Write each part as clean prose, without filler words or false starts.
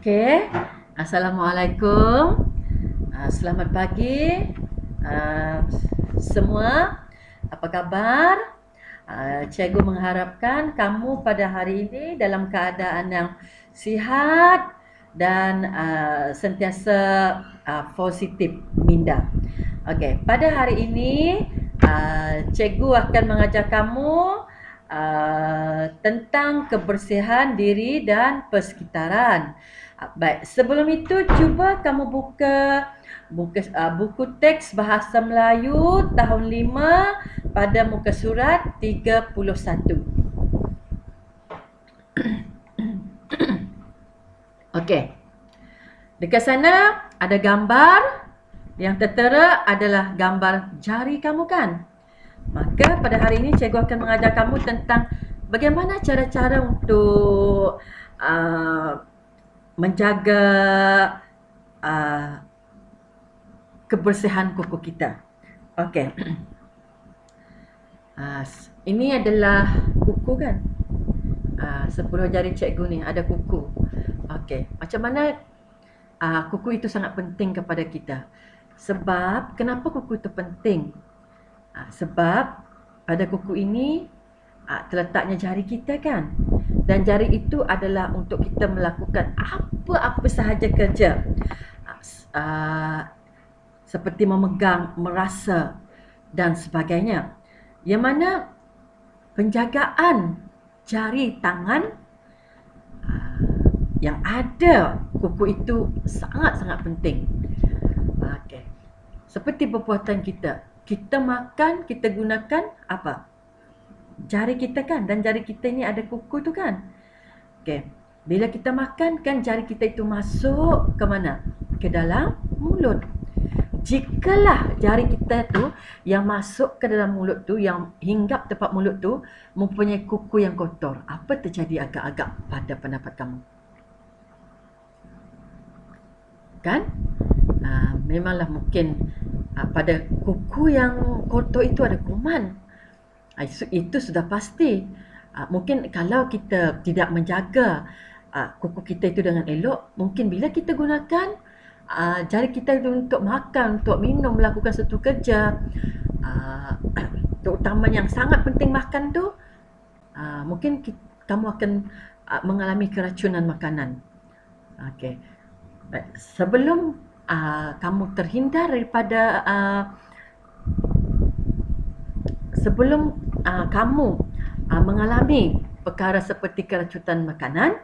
Okey. Assalamualaikum. Selamat pagi. Uh, Semua. Apa khabar? Cikgu mengharapkan kamu pada hari ini dalam keadaan yang sihat dan sentiasa positif minda. Okey, pada hari ini cikgu akan mengajar kamu tentang kebersihan diri dan persekitaran. Baik, sebelum itu cuba kamu buka buku teks bahasa Melayu tahun 5 pada muka surat 31. Okey. Dekat sana ada gambar. Yang tertera adalah gambar jari kamu kan? Maka pada hari ini cikgu akan mengajar kamu tentang bagaimana cara-cara untuk menjaga kebersihan kuku kita. Okey. Ini adalah kuku kan? 10 jari cikgu ni ada kuku. Okey, macam mana kuku itu sangat penting kepada kita? Sebab kenapa kuku itu penting? Sebab pada kuku ini terletaknya jari kita kan, dan jari itu adalah untuk kita melakukan apa-apa sahaja kerja, seperti memegang, merasa dan sebagainya. Yang mana penjagaan jari tangan yang ada kuku itu sangat-sangat penting. Okay. Seperti perbuatan kita, kita makan, kita gunakan apa? Jari kita kan, dan jari kita ni ada kuku tu kan. Okay. Bila kita makan kan jari kita itu masuk ke mana? Ke dalam mulut. Jikalah jari kita tu yang masuk ke dalam mulut tu, yang hinggap tempat mulut tu mempunyai kuku yang kotor, apa terjadi agak-agak pada pendapat kamu? Kan? Memanglah mungkin pada kuku yang kotor itu ada kuman. Itu sudah pasti. Mungkin kalau kita tidak menjaga kuku kita itu dengan elok, mungkin bila kita gunakan jari kita itu untuk makan, untuk minum, melakukan satu kerja, terutama yang sangat penting makan tu, mungkin kamu akan mengalami keracunan makanan. Okey. Sebelum kamu terhindar daripada sebelum kamu mengalami perkara seperti keracunan makanan,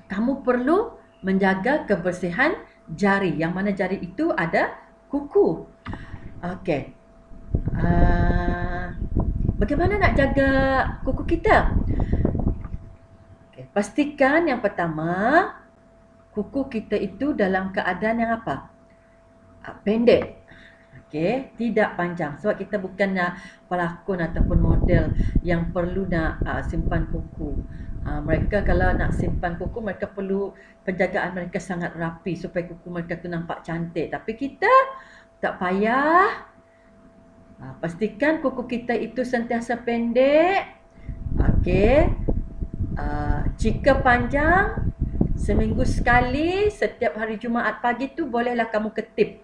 kamu perlu menjaga kebersihan jari, yang mana jari itu ada kuku. Okey. Bagaimana nak jaga kuku kita? Okay. Pastikan yang pertama, kuku kita itu dalam keadaan yang apa? Pendek. Okey, tidak panjang. Sebab kita bukan pelakon ataupun model yang perlu nak simpan kuku. Mereka kalau nak simpan kuku, mereka perlu penjagaan mereka sangat rapi supaya kuku mereka tu nampak cantik. Tapi kita tak payah. Pastikan kuku kita itu sentiasa pendek. Okey. Jika panjang, seminggu sekali, setiap hari Jumaat pagi tu bolehlah kamu ketip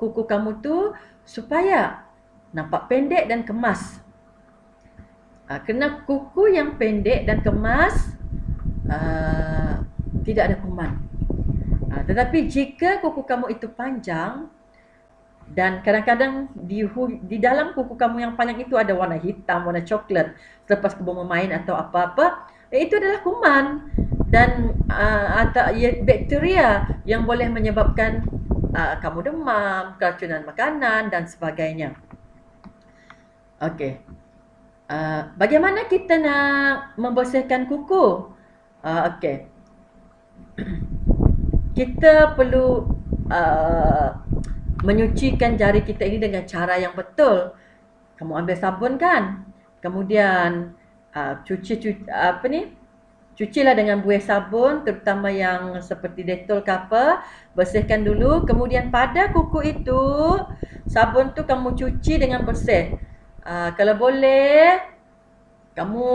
kuku kamu tu supaya nampak pendek dan kemas. Kerana kuku yang pendek dan kemas tidak ada kuman. Tetapi jika kuku kamu itu panjang dan kadang-kadang di dalam kuku kamu yang panjang itu ada warna hitam, warna coklat selepas kamu bermain atau apa-apa, itu adalah kuman dan bakteria yang boleh menyebabkan kamu demam, keracunan makanan dan sebagainya. Okey. Bagaimana kita nak membersihkan kuku? Okey. Kita perlu menyucikan jari kita ini dengan cara yang betul. Kamu ambil sabun kan? Kemudian cucilah dengan buih sabun, terutama yang seperti Dettol ke apa, bersihkan dulu. Kemudian pada kuku itu, sabun tu kamu cuci dengan bersih. Kalau boleh kamu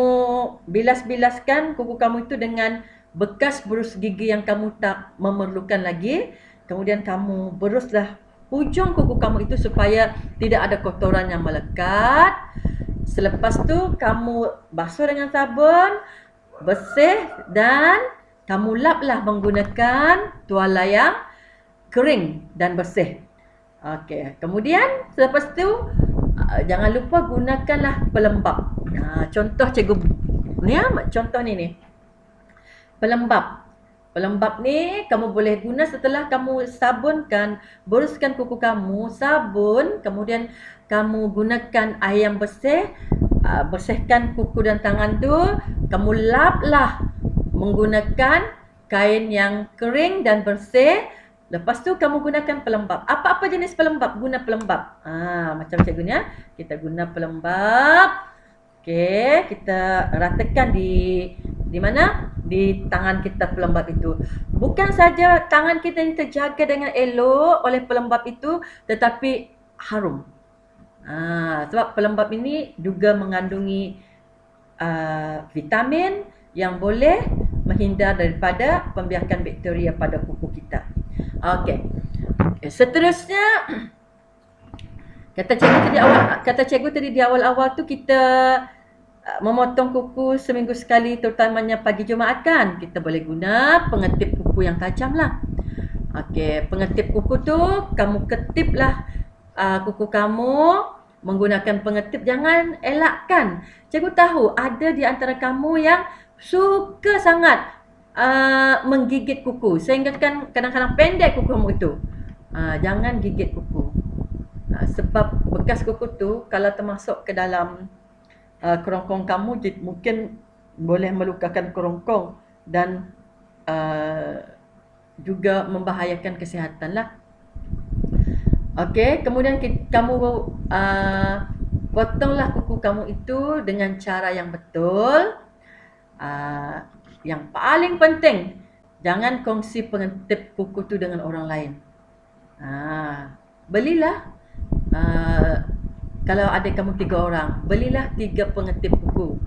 bilas-bilaskan kuku kamu itu dengan bekas berus gigi yang kamu tak memerlukan lagi. Kemudian kamu beruslah hujung kuku kamu itu supaya tidak ada kotoran yang melekat. Selepas tu kamu basuh dengan sabun, bersih, dan kamu laplah menggunakan tuala yang kering dan bersih. Okey, kemudian selepas tu jangan lupa gunakanlah pelembap. Contoh cikgu ni, contoh ni. Pelembap. Pelembap ni kamu boleh guna setelah kamu sabunkan, beruskan kuku kamu, sabun, kemudian kamu gunakan air yang bersih, bersihkan kuku dan tangan tu, kamu laplah menggunakan kain yang kering dan bersih. Lepas tu kamu gunakan pelembap. Apa-apa jenis pelembap, guna pelembap. Macam cikgu ni, kita guna pelembap. Okey, kita ratakan di mana? Di tangan kita pelembap itu. Bukan saja tangan kita ini terjaga dengan elok oleh pelembap itu, tetapi harum. Sebab pelembap ini juga mengandungi vitamin yang boleh menghindar daripada pembiakan bakteria pada kuku kita. Okey. Seterusnya, kata cikgu tadi di awal-awal tu kita memotong kuku seminggu sekali, terutamanya pagi Jumaat kan. Kita boleh guna pengetip kuku yang tajam lah. Okey, pengetip kuku tu kamu ketiplah kuku kamu menggunakan pengetip, jangan elakkan. Cikgu tahu ada di antara kamu yang suka sangat menggigit kuku sehingga kan kadang-kadang pendek kuku kamu itu. Jangan gigit kuku. Sebab bekas kuku tu kalau termasuk ke dalam kerongkong kamu, mungkin boleh melukakan kerongkong dan juga membahayakan kesihatan lah. Okey, kemudian kamu potonglah kuku kamu itu dengan cara yang betul. Yang paling penting, jangan kongsi pengetip kuku tu dengan orang lain. Belilah, kalau ada kamu 3 orang, belilah 3 pengetip kuku.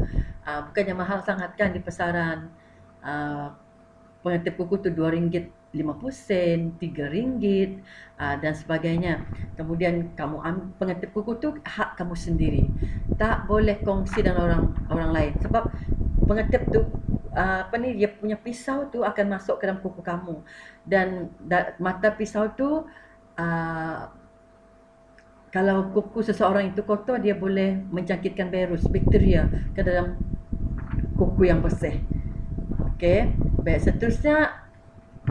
Bukannya mahal sangat kan di pasaran. Pengetip kuku tu RM2.50, RM3 dan sebagainya. Kemudian kamu ambil pengetip kuku tu hak kamu sendiri. Tak boleh kongsi dengan orang lain sebab pengetip tu dia punya pisau tu akan masuk ke dalam kuku kamu dan mata pisau tu kalau kuku seseorang itu kotor, dia boleh menjangkitkan virus, bakteria ke dalam kuku yang bersih. Okey, baik, seterusnya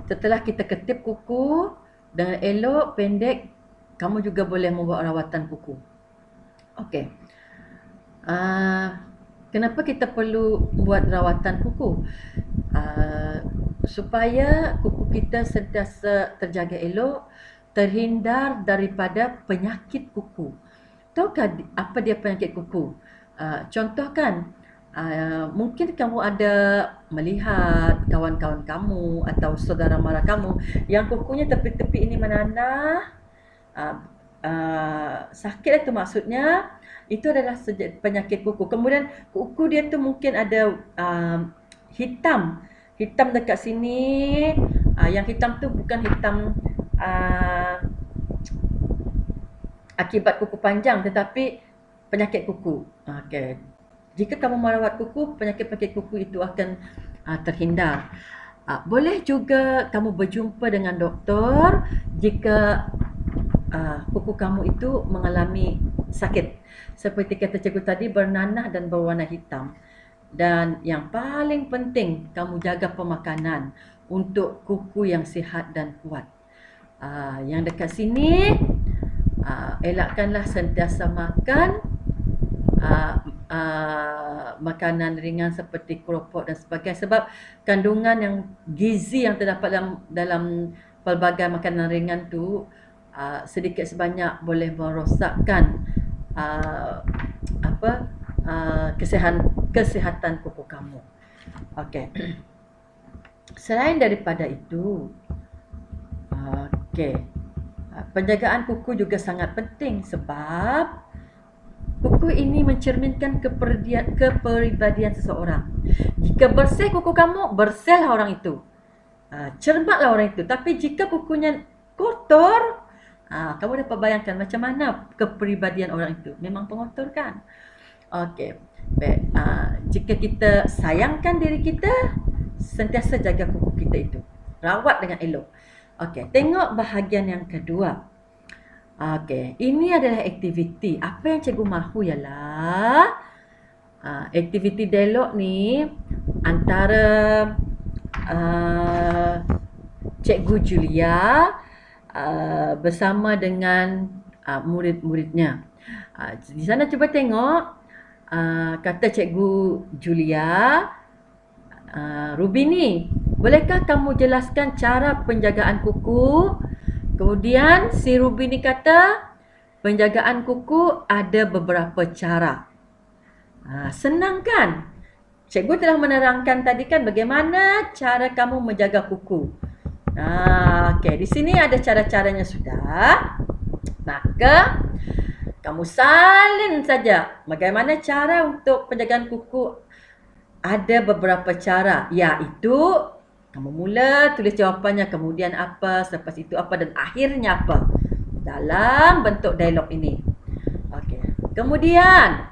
setelah kita ketip kuku dengan elok, pendek, kamu juga boleh membuat rawatan kuku. Okey. Kenapa kita perlu buat rawatan kuku? Supaya kuku kita sentiasa terjaga elok, terhindar daripada penyakit kuku. Tahukah apa dia penyakit kuku? Contoh kan, mungkin kamu ada melihat kawan-kawan kamu atau saudara mara kamu yang kukunya tepi-tepi ini menanah, sakit itu maksudnya, itu adalah penyakit kuku. Kemudian kuku dia tu mungkin ada hitam dekat sini. Yang hitam tu bukan hitam akibat kuku panjang, tetapi penyakit kuku. Okey. Jika kamu merawat kuku, penyakit-penyakit kuku itu akan terhindar. Boleh juga kamu berjumpa dengan doktor jika kuku kamu itu mengalami sakit. Seperti kata cikgu tadi, bernanah dan berwarna hitam. Dan yang paling penting, kamu jaga pemakanan untuk kuku yang sihat dan kuat. Yang dekat sini, elakkanlah sentiasa makan makanan ringan seperti keropok dan sebagainya, sebab kandungan yang gizi yang terdapat dalam pelbagai makanan ringan tu sedikit sebanyak boleh merosakkan kesihatan kuku kamu. Okey. Selain daripada itu, penjagaan kuku juga sangat penting sebab kuku kuku ini mencerminkan kepribadian seseorang. Jika bersih kuku kamu, bersihlah orang itu. Cermatlah orang itu. Tapi jika kukunya kotor, kamu dapat bayangkan macam mana kepribadian orang itu. Memang pengotor kan? Okey. Baik. Jika kita sayangkan diri kita, sentiasa jaga kuku kita itu. Rawat dengan elok. Okey, tengok bahagian yang kedua. Okey, ini adalah aktiviti. Apa yang cikgu mahu ialah aktiviti dialog ni antara Cikgu Julia bersama dengan murid-muridnya. Di sana cuba tengok, kata Cikgu Julia, Rubini, bolehkah kamu jelaskan cara penjagaan kuku? Kemudian si Rubini kata, penjagaan kuku ada beberapa cara. Senang kan? Cikgu telah menerangkan tadi kan bagaimana cara kamu menjaga kuku. Okey, di sini ada cara-caranya sudah. Maka kamu salin saja bagaimana cara untuk penjagaan kuku. Ada beberapa cara, iaitu kamu mula tulis jawapannya, kemudian apa, selepas itu apa dan akhirnya apa dalam bentuk dialog ini. Okey. Kemudian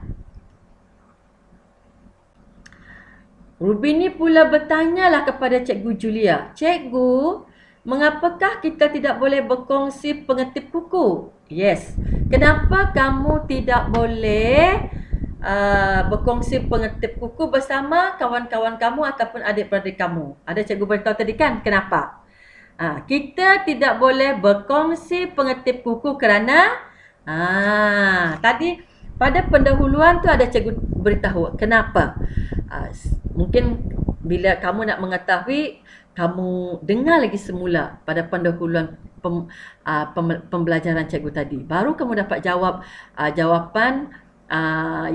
Rubini pula bertanyalah kepada Cikgu Julia, "Cikgu, mengapakah kita tidak boleh berkongsi pengetip kuku?" Yes. Kenapa kamu tidak boleh berkongsi pengetip kuku bersama kawan-kawan kamu ataupun adik-beradik kamu? Ada cikgu beritahu tadi kan kenapa? Kita tidak boleh berkongsi pengetip kuku kerana tadi pada pendahuluan tu ada cikgu beritahu kenapa. Mungkin bila kamu nak mengetahui, kamu dengar lagi semula pada pendahuluan pembelajaran cikgu tadi. Baru kamu dapat jawab jawapan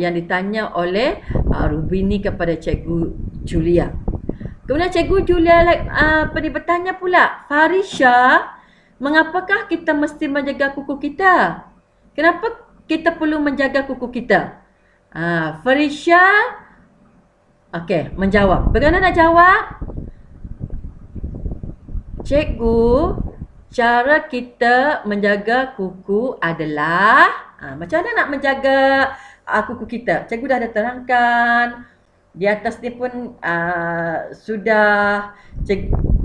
yang ditanya oleh Rubini kepada Cikgu Julia. Kemudian Cikgu Julia bertanya pula, "Farisha, mengapakah kita mesti menjaga kuku kita? Kenapa kita perlu menjaga kuku kita?" Farisha menjawab. Bagaimana nak jawab? "Cikgu, cara kita menjaga kuku adalah..." Macam mana nak menjaga kuku kita? Cikgu dah ada terangkan. Di atas ni pun sudah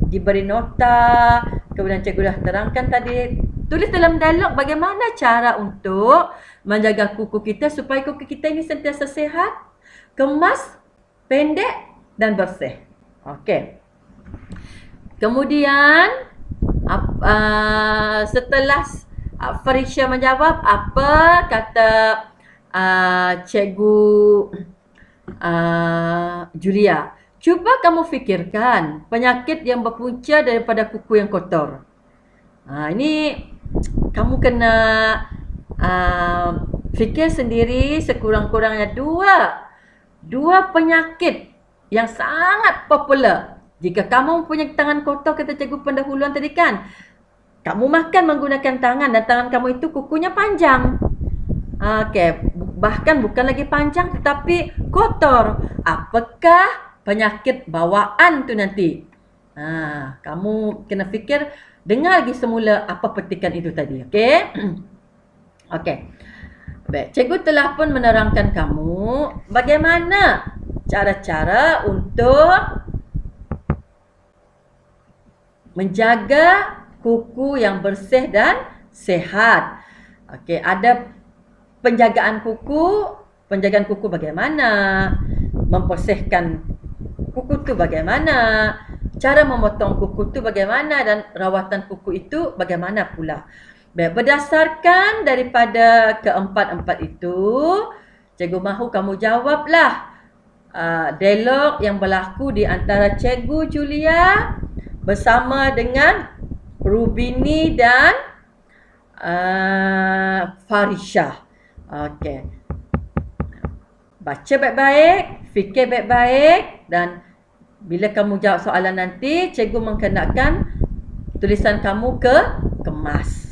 diberi nota. Kemudian cikgu dah terangkan tadi. Tulis dalam dialog bagaimana cara untuk menjaga kuku kita supaya kuku kita ini sentiasa sihat, kemas, pendek dan bersih. Okey. Kemudian setelah Farisha menjawab, apa kata Cikgu Julia? "Cuba kamu fikirkan penyakit yang berpunca daripada kuku yang kotor." Ini kamu kena fikir sendiri, sekurang-kurangnya dua penyakit yang sangat popular. Jika kamu punya tangan kotor, kata cikgu pendahuluan tadi kan, kamu makan menggunakan tangan dan tangan kamu itu kukunya panjang. Bahkan bukan lagi panjang tetapi kotor. Apakah penyakit bawaan tu nanti? Kamu kena fikir, dengar lagi semula apa petikan itu tadi. Okey? Okey. Baik, cikgu telah pun menerangkan kamu bagaimana cara-cara untuk menjaga kuku yang bersih dan sehat. Okey, ada penjagaan kuku. Penjagaan kuku bagaimana? Membersihkan kuku tu bagaimana? Cara memotong kuku tu bagaimana? Dan rawatan kuku itu bagaimana pula? Baik, berdasarkan daripada keempat-empat itu, cikgu mahu kamu jawablah dialog yang berlaku di antara Cikgu Julia bersama dengan Rubini dan Farisha. Okey. Baca baik-baik, fikir baik-baik, dan bila kamu jawab soalan nanti, cikgu mengkenakkan tulisan kamu kemas.